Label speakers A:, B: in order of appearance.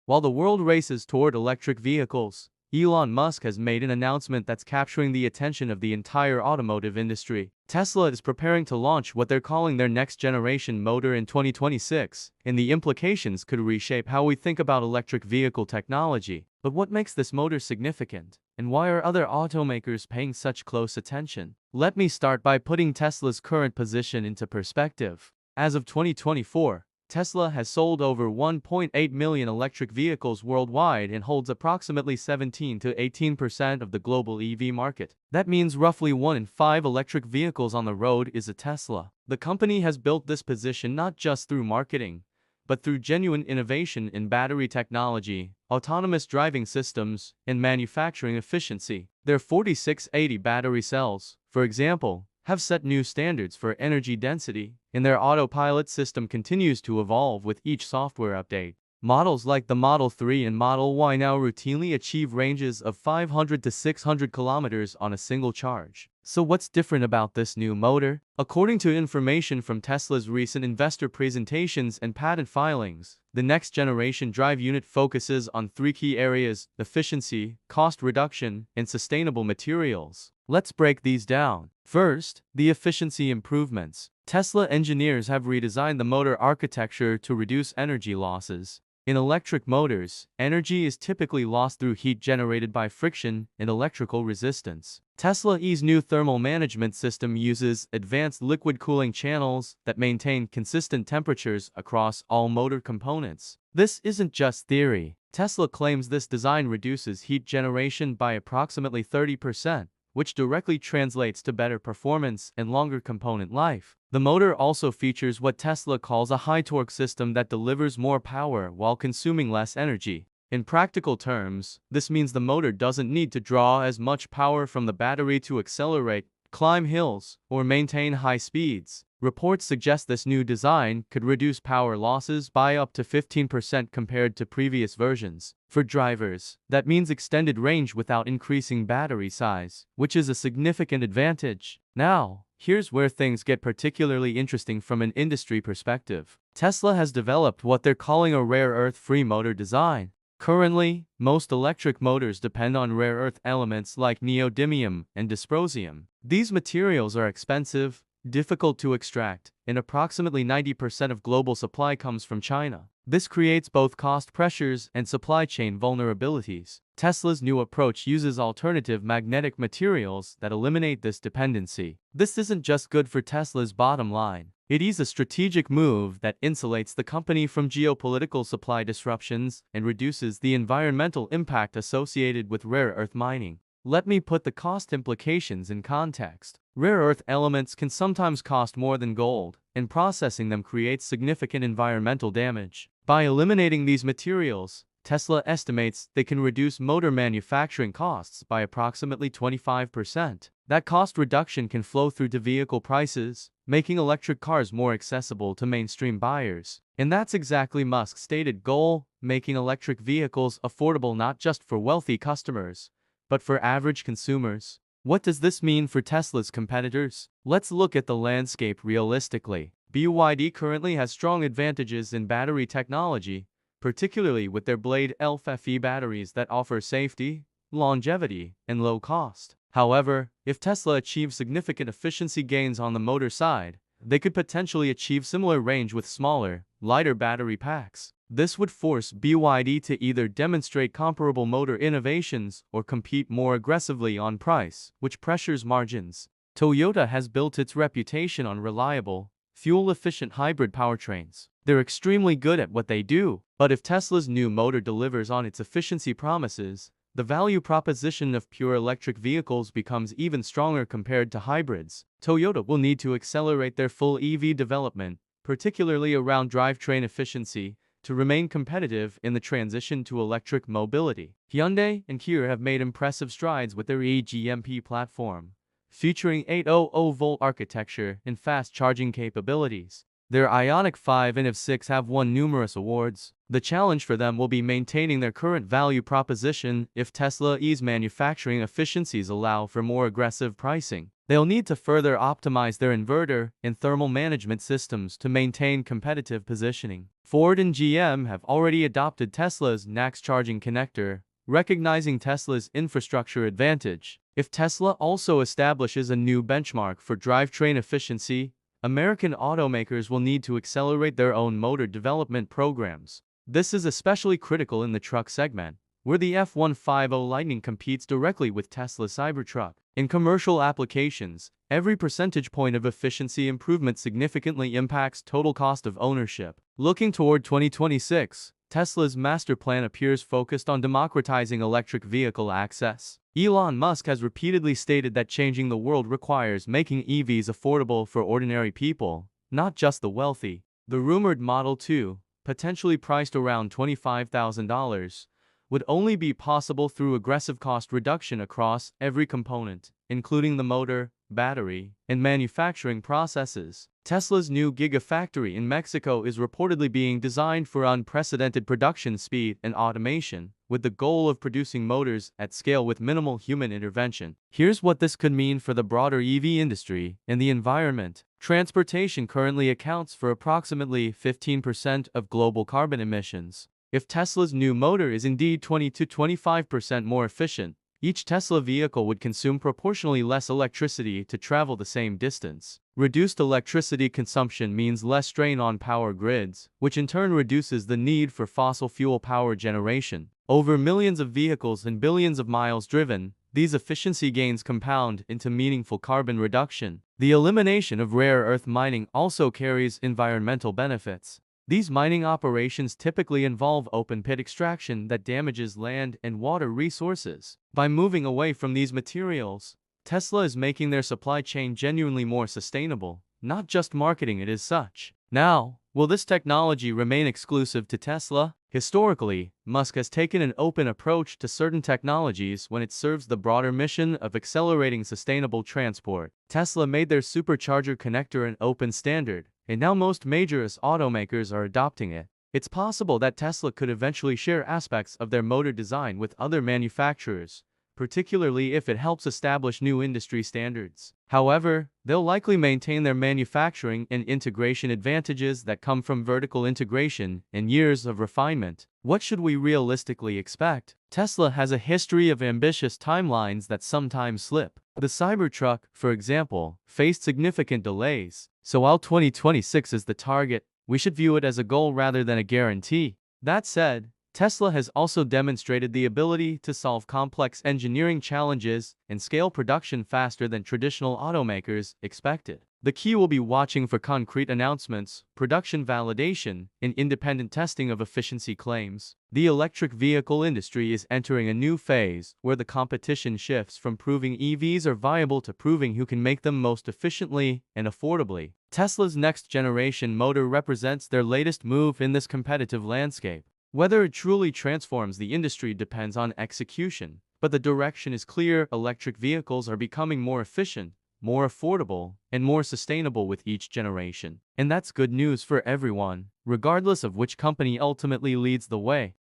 A: While the world races toward electric vehicles, Elon Musk has made an announcement that's capturing the attention of the entire automotive industry. Tesla is preparing to launch what they're calling their next-generation motor in 2026, and the implications could reshape how we think about electric vehicle technology. But what makes this motor significant, and why are other automakers paying such close attention? Let me start by putting Tesla's current position into perspective. As of 2024, Tesla has sold over 1.8 million electric vehicles worldwide and holds approximately 17 to 18% of the global EV market. That means roughly 1 in 5 electric vehicles on the road is a Tesla. The company has built this position not just through marketing, but through genuine innovation in battery technology, autonomous driving systems, and manufacturing efficiency. Their 4680 battery cells, for example, have set new standards for energy density, and their autopilot system continues to evolve with each software update. Models like the Model 3 and Model Y now routinely achieve ranges of 500 to 600 kilometers on a single charge. So what's different about this new motor? According to information from Tesla's recent investor presentations and patent filings, the next-generation drive unit focuses on 3 key areas: efficiency, cost reduction, and sustainable materials. Let's break these down. First, the efficiency improvements. Tesla engineers have redesigned the motor architecture to reduce energy losses. In electric motors, energy is typically lost through heat generated by friction and electrical resistance. Tesla's new thermal management system uses advanced liquid cooling channels that maintain consistent temperatures across all motor components. This isn't just theory. Tesla claims this design reduces heat generation by approximately 30%. Which directly translates to better performance and longer component life. The motor also features what Tesla calls a high-torque system that delivers more power while consuming less energy. In practical terms, this means the motor doesn't need to draw as much power from the battery to accelerate, climb hills, or maintain high speeds. Reports suggest this new design could reduce power losses by up to 15% compared to previous versions. For drivers, that means extended range without increasing battery size, which is a significant advantage. Now, here's where things get particularly interesting from an industry perspective. Tesla has developed what they're calling a rare earth-free motor design. Currently, most electric motors depend on rare earth elements like neodymium and dysprosium. These materials are expensive, difficult to extract, and approximately 90% of global supply comes from China. This creates both cost pressures and supply chain vulnerabilities. Tesla's new approach uses alternative magnetic materials that eliminate this dependency. This isn't just good for Tesla's bottom line. It is a strategic move that insulates the company from geopolitical supply disruptions and reduces the environmental impact associated with rare earth mining. Let me put the cost implications in context. Rare earth elements can sometimes cost more than gold, and processing them creates significant environmental damage. By eliminating these materials, Tesla estimates they can reduce motor manufacturing costs by approximately 25%. That cost reduction can flow through to vehicle prices, making electric cars more accessible to mainstream buyers. And that's exactly Musk's stated goal, making electric vehicles affordable not just for wealthy customers, but for average consumers. What does this mean for Tesla's competitors? Let's look at the landscape realistically. BYD currently has strong advantages in battery technology, particularly with their Blade LFE batteries that offer safety, longevity, and low cost. However, if Tesla achieves significant efficiency gains on the motor side, they could potentially achieve similar range with smaller, lighter battery packs. This would force BYD to either demonstrate comparable motor innovations or compete more aggressively on price, which pressures margins. Toyota has built its reputation on reliable, fuel-efficient hybrid powertrains. They're extremely good at what they do, but if Tesla's new motor delivers on its efficiency promises, the value proposition of pure electric vehicles becomes even stronger compared to hybrids. Toyota will need to accelerate their full EV development, particularly around drivetrain efficiency, to remain competitive in the transition to electric mobility. Hyundai and Kia have made impressive strides with their eGMP platform, featuring 800-volt architecture and fast charging capabilities. Their Ioniq 5 and EV6 have won numerous awards. The challenge for them will be maintaining their current value proposition if Tesla's manufacturing efficiencies allow for more aggressive pricing. They'll need to further optimize their inverter and thermal management systems to maintain competitive positioning. Ford and GM have already adopted Tesla's NACS charging connector, recognizing Tesla's infrastructure advantage. If Tesla also establishes a new benchmark for drivetrain efficiency, American automakers will need to accelerate their own motor development programs. This is especially critical in the truck segment, where the F-150 Lightning competes directly with Tesla's Cybertruck. In commercial applications, every percentage point of efficiency improvement significantly impacts total cost of ownership. Looking toward 2026, Tesla's master plan appears focused on democratizing electric vehicle access. Elon Musk has repeatedly stated that changing the world requires making EVs affordable for ordinary people, not just the wealthy. The rumored Model 2, potentially priced around $25,000, would only be possible through aggressive cost reduction across every component, including the motor, battery, and manufacturing processes. Tesla's new Gigafactory in Mexico is reportedly being designed for unprecedented production speed and automation, with the goal of producing motors at scale with minimal human intervention. Here's what this could mean for the broader EV industry and the environment. Transportation currently accounts for approximately 15% of global carbon emissions. If Tesla's new motor is indeed 20 to 25% more efficient, each Tesla vehicle would consume proportionally less electricity to travel the same distance. Reduced electricity consumption means less strain on power grids, which in turn reduces the need for fossil fuel power generation. Over millions of vehicles and billions of miles driven, these efficiency gains compound into meaningful carbon reduction. The elimination of rare earth mining also carries environmental benefits. These mining operations typically involve open-pit extraction that damages land and water resources. By moving away from these materials, Tesla is making their supply chain genuinely more sustainable, not just marketing it as such. Now, will this technology remain exclusive to Tesla? Historically, Musk has taken an open approach to certain technologies when it serves the broader mission of accelerating sustainable transport. Tesla made their supercharger connector an open standard, and now most major automakers are adopting it. It's possible that Tesla could eventually share aspects of their motor design with other manufacturers, particularly if it helps establish new industry standards. However, they'll likely maintain their manufacturing and integration advantages that come from vertical integration and years of refinement. What should we realistically expect? Tesla has a history of ambitious timelines that sometimes slip. The Cybertruck, for example, faced significant delays. So while 2026 is the target, we should view it as a goal rather than a guarantee. That said, Tesla has also demonstrated the ability to solve complex engineering challenges and scale production faster than traditional automakers expected. The key will be watching for concrete announcements, production validation, and independent testing of efficiency claims. The electric vehicle industry is entering a new phase where the competition shifts from proving EVs are viable to proving who can make them most efficiently and affordably. Tesla's next-generation motor represents their latest move in this competitive landscape. Whether it truly transforms the industry depends on execution, but the direction is clear. Electric vehicles are becoming more efficient, more affordable, and more sustainable with each generation. And that's good news for everyone, regardless of which company ultimately leads the way.